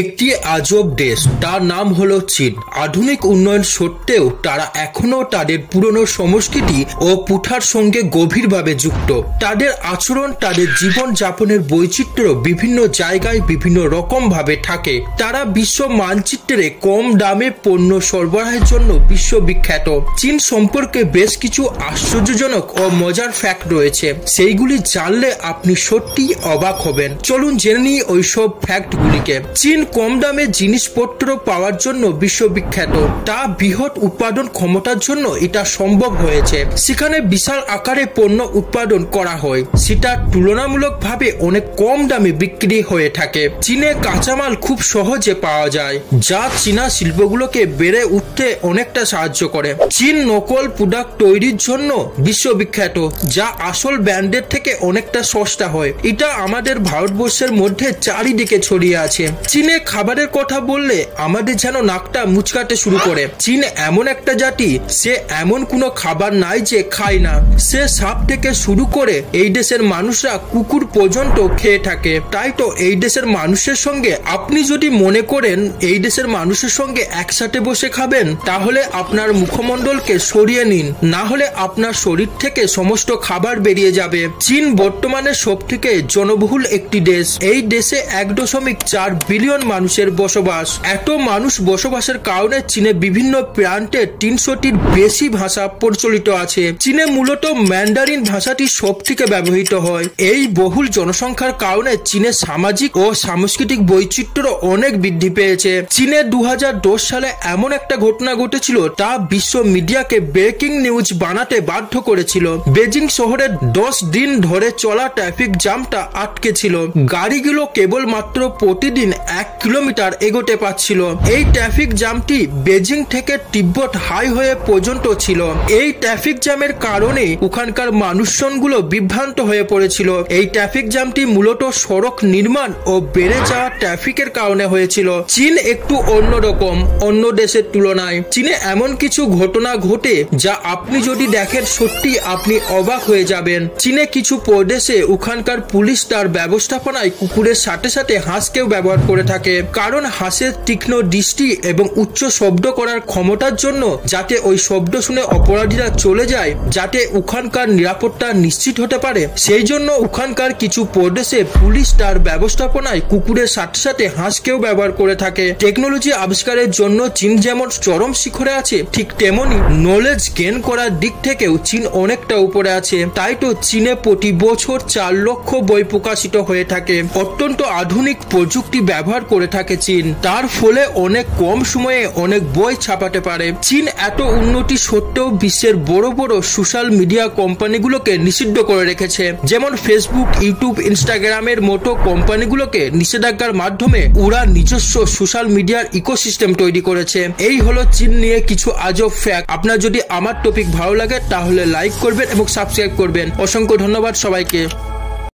একটি আজব দেশ, তার নাম হলো চীন। আধুনিক উন্নয়ন সত্ত্বেও তারা এখনো তাদের পুরনো সংস্কৃতি ও প্রথার সঙ্গে গভীরভাবে যুক্ত। তাদের আচরণ, তাদের জীবন যাপনের বৈচিত্র্য বিভিন্ন জায়গায় বিভিন্ন রকম ভাবে থাকে। তারা বিশ্ব মানচিত্রে কম দামে পণ্য সরবরাহের জন্য বিশ্ববিখ্যাত। চীন সম্পর্কে বেশ কিছু আশ্চর্যজনক ও মজার ফ্যাক্ট রয়েছে, সেইগুলি জানলে আপনি সত্যি অবাক হবেন। চলুন জেনে নিই ওইসব ফ্যাক্টগুলিকে। চীন কম দামে জিনিসপত্র পাওয়ার জন্য বিশ্ববিখ্যাত। তা বৃহৎ উৎপাদন ক্ষমতার জন্য এটা সম্ভব হয়েছে। সেখানে বিশাল আকারে পণ্য উৎপাদন করা হয়, সেটা তুলনামূলকভাবে অনেক কম দামে বিক্রি হয়ে থাকে। চীনে কাঁচামাল খুব সহজে পাওয়া যায়, যা চীনা শিল্পগুলোকে বেড়ে উঠতে অনেকটা সাহায্য করে। চীন নকল প্রোডাক্ট তৈরির জন্য বিশ্ববিখ্যাত, যা আসল ব্র্যান্ডের থেকে অনেকটা সস্তা হয়। এটা আমাদের ভারতবর্ষের মধ্যে চারিদিকে ছড়িয়ে আছে। চীনে খাবারের কথা বললে আমাদের যেন নাকটা মুচকাতে শুরু করে। চীন এমন একটা জাতি, সে এমন কোনো খাবার নাই যে খায় না। সে সাপ থেকে শুরু করে এই দেশের মানুষরা কুকুর পর্যন্ত খেয়ে থাকে। তাই তো এই দেশের মানুষের সঙ্গে আপনি যদি মনে করেন এই দেশের মানুষের সঙ্গে একসাথে বসে খাবেন, তাহলে আপনার মুখমণ্ডলকে সরিয়ে নিন, না হলে আপনার শরীর থেকে সমস্ত খাবার বেরিয়ে যাবে। চীন বর্তমানে সবথেকে জনবহুল একটি দেশ। এই দেশে 1.4 বিলিয়ন মানুষের বসবাস। এত মানুষ বসবাসের কারণে চীনে বিভিন্ন প্রান্তে 300টির বেশি ভাষা প্রচলিত আছে। চীনে মূলত ম্যান্ডারিন ভাষাটি সবথেকে ব্যবহৃত হয়। এই বহুল জনসংখ্যার কারণে চীনের সামাজিক ও সাংস্কৃতিক বৈচিত্র্য অনেক বৃদ্ধি পেয়েছে। চীনে 2010 সালে এমন একটা ঘটনা ঘটেছিল, তা বিশ্ব মিডিয়াকে ব্রেকিং নিউজ বানাতে বাধ্য করেছিল। বেজিং শহরে 10 দিন ধরে চলা ট্রাফিক জ্যামটা আটকে ছিল। গাড়িগুলো কেবলমাত্র প্রতিদিন 1 কিলোমিটার এগোতে পারছিল। এই ট্রাফিক জ্যামটি বেজিং থেকে তিব্বত হাইওয়ে পর্যন্ত ছিল। এই ট্রাফিক জ্যামের কারণে ওখানকার মানুষজনগুলো বিভ্রান্ত হয়ে পড়েছিল। এই ট্রাফিক জ্যামটি মূলত সড়ক নির্মাণ ও বেড়ে যাওয়া ট্রাফিকের কারণে হয়েছিল। চীন একটু অন্যরকম অন্য দেশের তুলনায়। চীনে এমন কিছু ঘটনা ঘটে যা আপনি যদি দেখেন সত্যি আপনি অবাক হয়ে যাবেন। চীনে কিছু প্রদেশে ওখানকার পুলিশ তার ব্যবস্থাপনায় কুকুরের সাথে সাথে হাঁসকেও ব্যবহার করে থাকে, কারণ হাঁসের তীক্ষ্ণ দৃষ্টি এবং উচ্চ শব্দ করার ক্ষমতার জন্য, যাতে ওই শব্দ শুনে অপরাধীরা চলে যায়, যাতে ওখানকার নিরাপত্তা নিশ্চিত হতে পারে। সেই জন্য ওখানকার কিছু প্রদেশে পুলিশ তার ব্যবস্থাপনায় কুকুরের সাথে সাথে হাঁসকেও ব্যবহার করে থাকে। টেকনোলজি আবিষ্কারের জন্য চীন যেমন চরম শিখরে আছে, ঠিক তেমনি নলেজ গেইন করার দিক থেকেও চীন অনেকটা উপরে আছে। তাই তো চীনে প্রতি বছর 4 লক্ষ বই প্রকাশিত হয়ে থাকে। অত্যন্ত আধুনিক প্রযুক্তি ব্যবহার করে থাকে চীন, তার ফলে অনেক কম সময়ে অনেক বই ছাপাতে পারে। চীন এত উন্নতি সত্ত্বেও বিশ্বের বড় বড় সোশ্যাল মিডিয়া কোম্পানিগুলোকে নিষিদ্ধ করে রেখেছে। যেমন ফেসবুক, ইউটিউব, ইনস্টাগ্রামের মতো কোম্পানিগুলোকে নিষেধাজ্ঞার মাধ্যমে ওরা নিজস্ব সোশ্যাল মিডিয়ার ইকোসিস্টেম তৈরি করেছে। এই হলো চীন নিয়ে কিছু আজব ফ্যাক্ট। আপনার যদি আমার টপিক ভালো লাগে তাহলে লাইক করবেন এবং সাবস্ক্রাইব করবেন। অসংখ্য ধন্যবাদ সবাইকে।